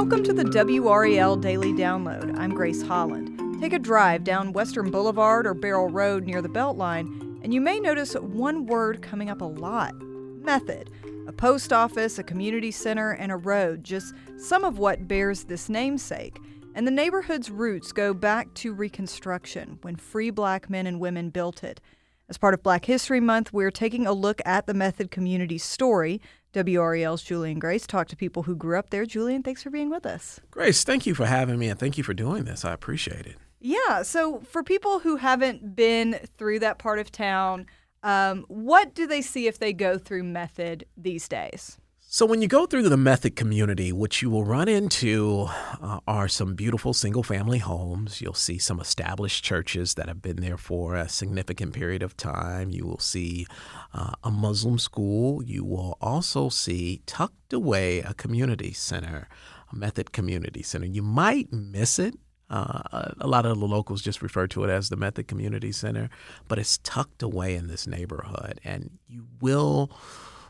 Welcome to the WRAL Daily Download. I'm Grace Holland. Take a drive down Western Boulevard or Barrel Road near the Beltline, and you may notice one word coming up a lot: method. A post office, a community center, and a road, just some of what bears this namesake. And the neighborhood's roots go back to Reconstruction, when free black men and women built it. As part of Black History Month, we're taking a look at the Method community's story. WRAL's Julian Grace talked to people who grew up there. Julian, thanks for being with us. Grace, thank you for having me, and thank you for doing this. I appreciate it. Yeah, so for people who haven't been through that part of town, what do they see if they go through Method these days? So when you go through the Method community, what you will run into are some beautiful single-family homes. You'll see some established churches that have been there for a significant period of time. You will see a Muslim school. You will also see, tucked away, a community center, a Method community center. You might miss it. A lot of the locals just refer to it as the Method Community Center, but it's tucked away in this neighborhood. And you will,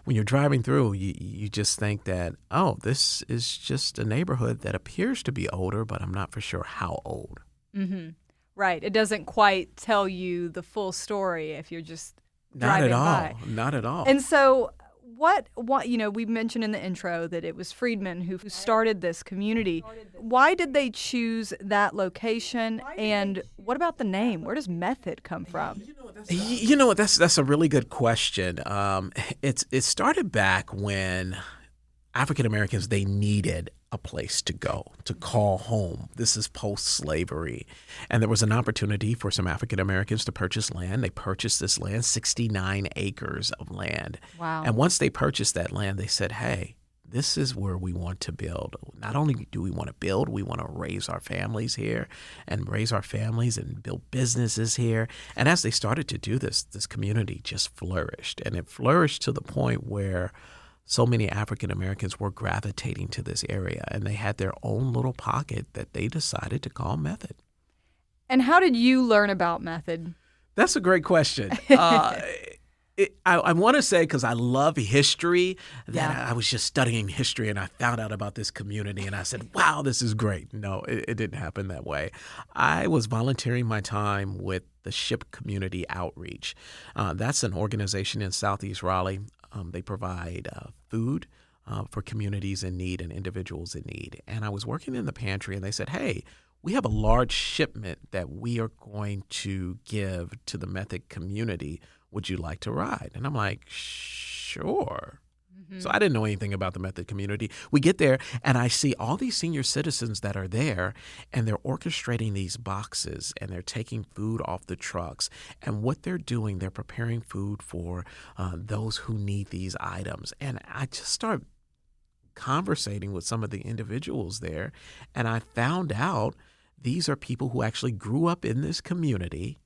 when you're driving through, you just think that, oh, this is just a neighborhood that appears to be older, but I'm not for sure how old. Mm-hmm. Right. It doesn't quite tell you the full story if you're just driving by. Not at all. And so what we mentioned in the intro that it was freedmen who started this community. Why did they choose that location? And what about the name? Where does Method come from? You know what? That's a really good question. It started back when African Americans, they needed a place to go, to call home. This is post-slavery. And there was an opportunity for some African Americans to purchase land. They purchased this land, 69 acres of land. Wow. And once they purchased that land, they said, hey, this is where we want to build. Not only do we want to build, we want to raise our families here and build businesses here. And as they started to do this, this community just flourished. And it flourished to the point where so many African Americans were gravitating to this area, and they had their own little pocket that they decided to call Method. And how did you learn about Method? That's a great question. I want to say, because I love history, that I was just studying history and I found out about this community and I said, wow, this is great. No, it didn't happen that way. I was volunteering my time with the SHIP Community Outreach. That's an organization in Southeast Raleigh. They provide food for communities in need and individuals in need. And I was working in the pantry and they said, hey, we have a large shipment that we are going to give to the Method community. Would you like to ride? And I'm like, sure. Mm-hmm. So I didn't know anything about the Method community. We get there and I see all these senior citizens that are there and they're orchestrating these boxes and they're taking food off the trucks. And what they're doing, they're preparing food for those who need these items. And I just started conversating with some of the individuals there and I found out these are people who actually grew up in this community.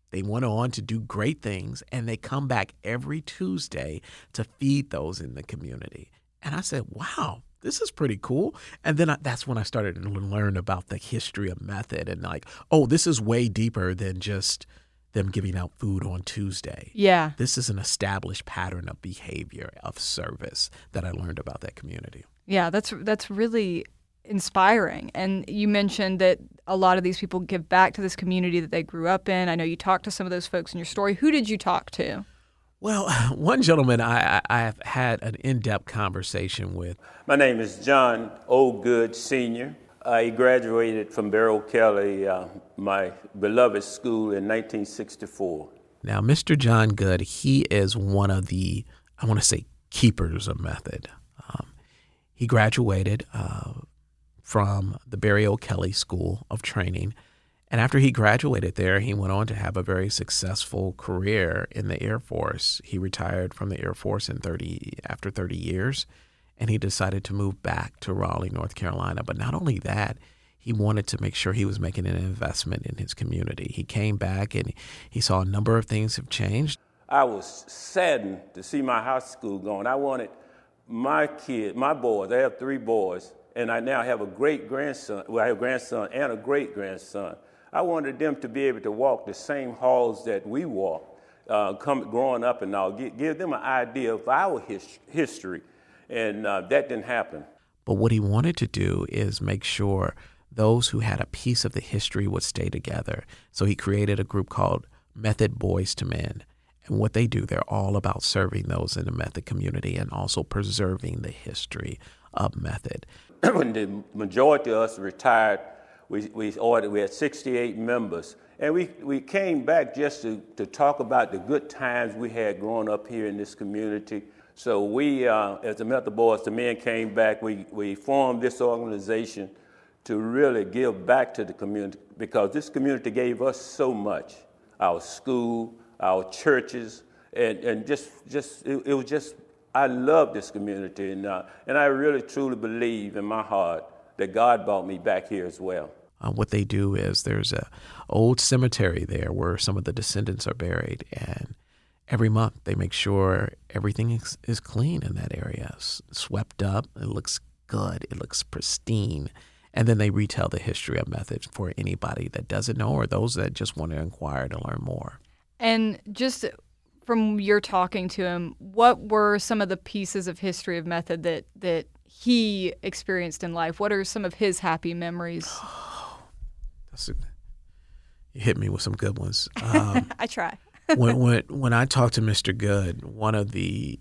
They went on to do great things, and they come back every Tuesday to feed those in the community. And I said, wow, this is pretty cool. And then that's when I started to learn about the history of Method and like, oh, this is way deeper than just them giving out food on Tuesday. Yeah. This is an established pattern of behavior, of service that I learned about that community. Yeah, that's really inspiring. And you mentioned that a lot of these people give back to this community that they grew up in. I know you talked to some of those folks in your story. Who did you talk to? Well, one gentleman I have had an in-depth conversation with. My name is John O. Good, Sr. I graduated from Barrow Kelly, my beloved school, in 1964. Now, Mr. John Good, he is one of the, I want to say, keepers of Method. He graduated from the Barry O. Kelly School of Training. And after he graduated there, he went on to have a very successful career in the Air Force. He retired from the Air Force after 30 years, and he decided to move back to Raleigh, North Carolina. But not only that, he wanted to make sure he was making an investment in his community. He came back and he saw a number of things have changed. I was saddened to see my high school going. I wanted my boys, I have 3 boys, and I now have a great-grandson. Well, I have a grandson and a great-grandson. I wanted them to be able to walk the same halls that we walked, growing up and all, give them an idea of our history, and that didn't happen. But what he wanted to do is make sure those who had a piece of the history would stay together. So he created a group called Method Boys to Men. And what they do, they're all about serving those in the Method community and also preserving the history of Method. When the majority of us retired, we had 68 members. And we came back just to talk about the good times we had growing up here in this community. So we, as the Method Boys to Men came back, we formed this organization to really give back to the community, because this community gave us so much. Our school, our churches, and it was just, I love this community, and I really truly believe in my heart that God brought me back here as well. What they do is there's a old cemetery there where some of the descendants are buried, and every month they make sure everything is clean in that area, swept up. It looks good. It looks pristine. And then they retell the history of Method for anybody that doesn't know or those that just want to inquire to learn more. And just from your talking to him, what were some of the pieces of history of Method that he experienced in life? What are some of his happy memories? You hit me with some good ones. I try. when I talked to Mr. Good, one of the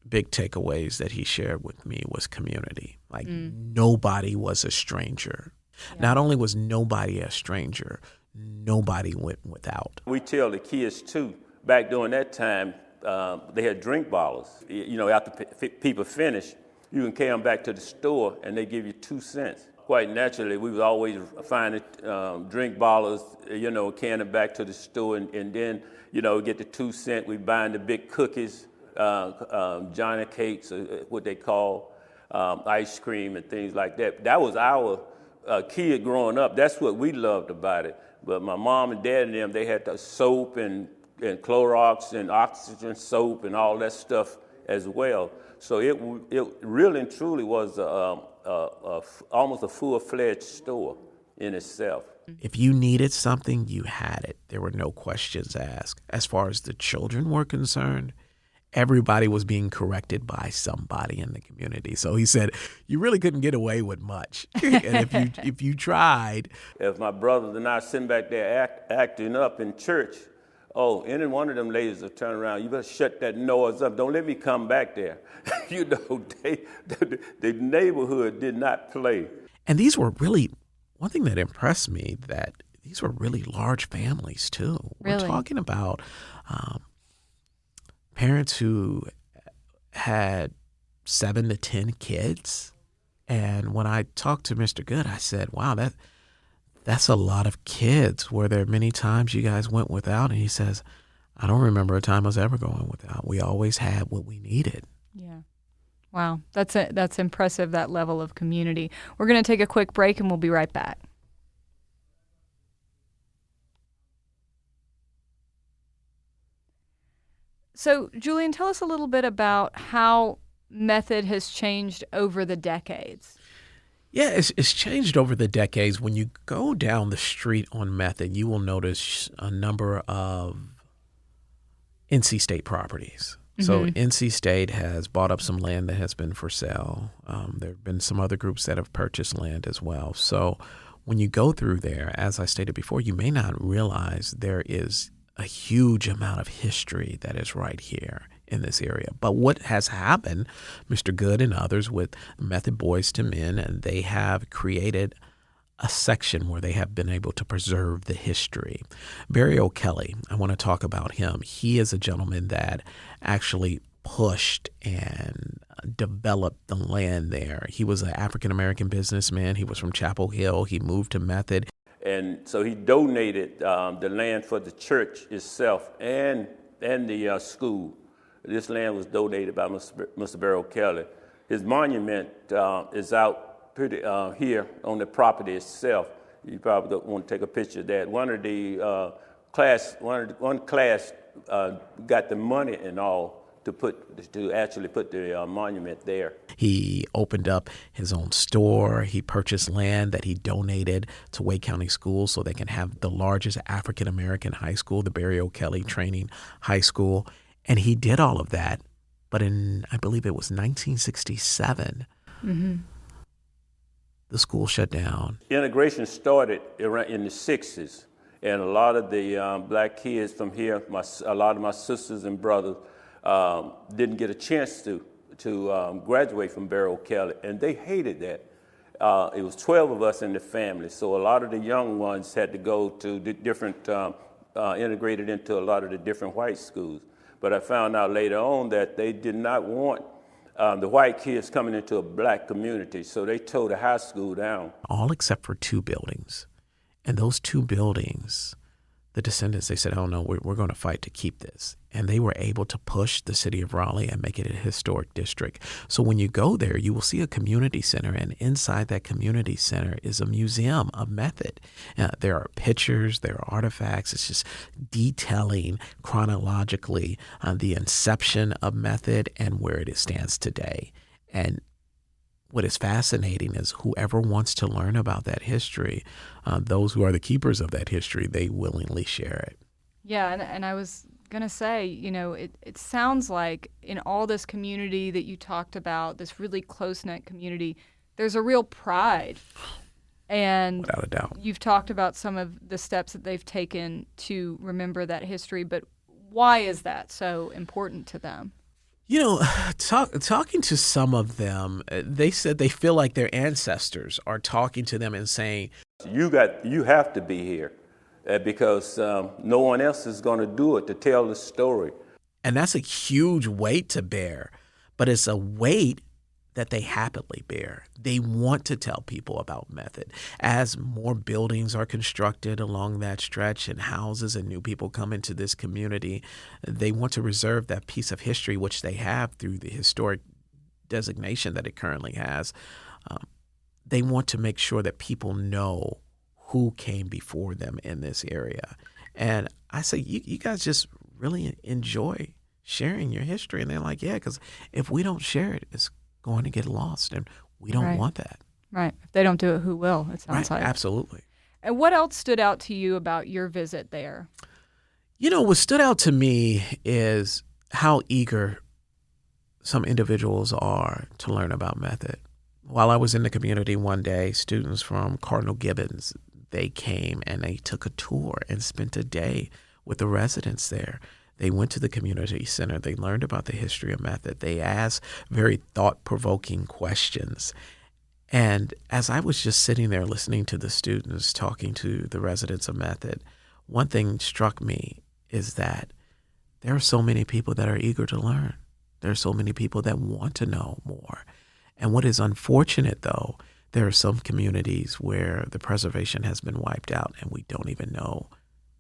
big takeaways that he shared with me was community. Like nobody was a stranger. Yeah. Not only was nobody a stranger, nobody went without. We tell the kids too, back during that time, they had drink bottles. You know, after people finish, you can carry them back to the store and they give you 2 cents. Quite naturally, we would always find drink bottles, you know, carrying them back to the store, and then, you know, get the 2 cents. We buying the big cookies, Johnny cakes, what they call ice cream and things like that. That was our kid growing up. That's what we loved about it. But my mom and dad and them, they had the soap and Clorox and oxygen soap and all that stuff as well. So it really and truly was almost a full-fledged store in itself. If you needed something, you had it. There were no questions asked. As far as the children were concerned, everybody was being corrected by somebody in the community. So he said, you really couldn't get away with much. And if you tried. If my brothers and I sitting back there acting up in church, any one of them ladies will turn around, you better shut that noise up. Don't let me come back there. You know, the neighborhood did not play. And these were really, one thing that impressed me, that these were really large families too. Really? We're talking about parents who had 7 to 10 kids. And when I talked to Mr. Good, I said, wow, that's a lot of kids. Were there many times you guys went without? And he says, I don't remember a time I was ever going without. We always had what we needed. Yeah. Wow. That's impressive, that level of community. We're going to take a quick break and we'll be right back. So, Julian, tell us a little bit about how Method has changed over the decades. Yeah, it's changed over the decades. When you go down the street on Method, you will notice a number of NC State properties. So NC State has bought up some land that has been for sale. There have been some other groups that have purchased land as well. So when you go through there, as I stated before, you may not realize there is a huge amount of history that is right here in this area. But what has happened, Mr. Good and others with Method Boys to Men, and they have created a section where they have been able to preserve the history. Barry O'Kelly, I want to talk about him. He is a gentleman that actually pushed and developed the land there. He was an African-American businessman. He was from Chapel Hill. He moved to Method. And so he donated the land for the church itself and the school. This land was donated by Mr. Barry O'Kelly. His monument is out pretty here on the property itself. You probably don't want to take a picture of that. One class got the money and all to actually put the monument there. He opened up his own store. He purchased land that he donated to Wake County Schools so they can have the largest African-American high school, the Barry O'Kelly Training High School. And he did all of that. But in, I believe it was 1967, the school shut down. Integration started around in the 60s, and a lot of the black kids from here, a lot of my sisters and brothers, didn't get a chance to graduate from Barrow Kelly, and they hated that. It was 12 of us in the family, so a lot of the young ones had to go to the different, integrated into a lot of the different white schools. But I found out later on that they did not want the white kids coming into a black community, so they tore the high school down. All except for 2 buildings. And those 2 buildings, the descendants, they said, oh no, we're going to fight to keep this. And they were able to push the city of Raleigh and make it a historic district. So when you go there, you will see a community center, and inside that community center is a museum of method. There are pictures, there are artifacts. It's just detailing chronologically the inception of method and where it stands today. And what is fascinating is whoever wants to learn about that history, those who are the keepers of that history, they willingly share it. Yeah, and I was going to say, you know, it sounds like in all this community that you talked about, this really close-knit community, there's a real pride. And without a doubt, you've talked about some of the steps that they've taken to remember that history, but why is that so important to them? You know, talking to some of them, they said they feel like their ancestors are talking to them and saying, you have to be here because no one else is going to do it to tell the story. And that's a huge weight to bear, but it's a weight that they happily bear. They want to tell people about method. As more buildings are constructed along that stretch and houses and new people come into this community, they want to reserve that piece of history, which they have through the historic designation that it currently has. They want to make sure that people know who came before them in this area. And I say, you guys just really enjoy sharing your history. And they're like, yeah, because if we don't share it, it's going to get lost, and we don't want that. Right. If they don't do it, who will, it sounds like. Absolutely. And what else stood out to you about your visit there? You know, what stood out to me is how eager some individuals are to learn about method. While I was in the community one day, students from Cardinal Gibbons, they came and they took a tour and spent a day with the residents there. They went to the community center. They learned about the history of method. They asked very thought-provoking questions. And as I was just sitting there listening to the students, talking to the residents of method, one thing struck me is that there are so many people that are eager to learn. There are so many people that want to know more. And what is unfortunate, though, there are some communities where the preservation has been wiped out and we don't even know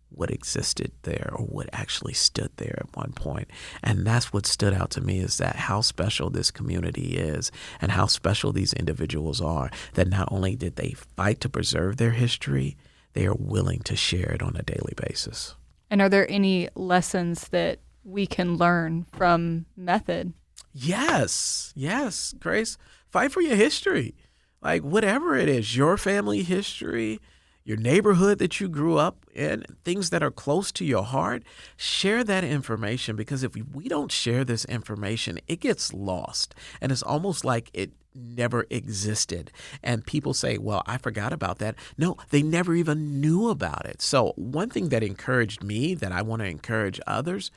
what existed there or what actually stood there at one point. And that's what stood out to me, is that how special this community is and how special these individuals are, that not only did they fight to preserve their history, they are willing to share it on a daily basis. And are there any lessons that we can learn from method? Yes, Grace. Fight for your history. Like whatever it is, your family history, your neighborhood that you grew up in, things that are close to your heart, share that information, because if we don't share this information, it gets lost. And it's almost like it never existed. And people say, well, I forgot about that. No, they never even knew about it. So one thing that encouraged me, that I want to encourage others,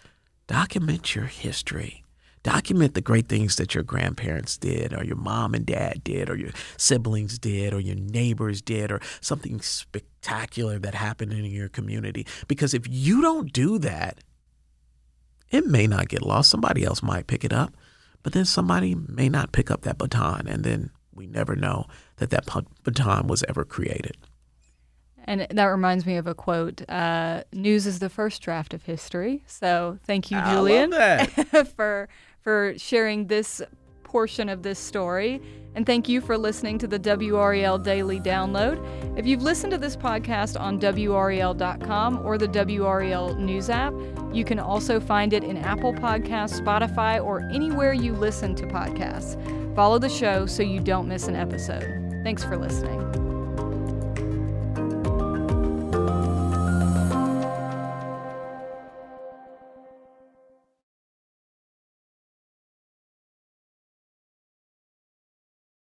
document your history. Document the great things that your grandparents did, or your mom and dad did, or your siblings did, or your neighbors did, or something spectacular that happened in your community. Because if you don't do that, it may not get lost. Somebody else might pick it up, but then somebody may not pick up that baton, and then we never know that that baton was ever created. And that reminds me of a quote, news is the first draft of history. So thank you, Julian, for sharing this portion of this story. And thank you for listening to the WRAL Daily Download. If you've listened to this podcast on WRAL.com or the WRAL News app, you can also find it in Apple Podcasts, Spotify, or anywhere you listen to podcasts. Follow the show so you don't miss an episode. Thanks for listening.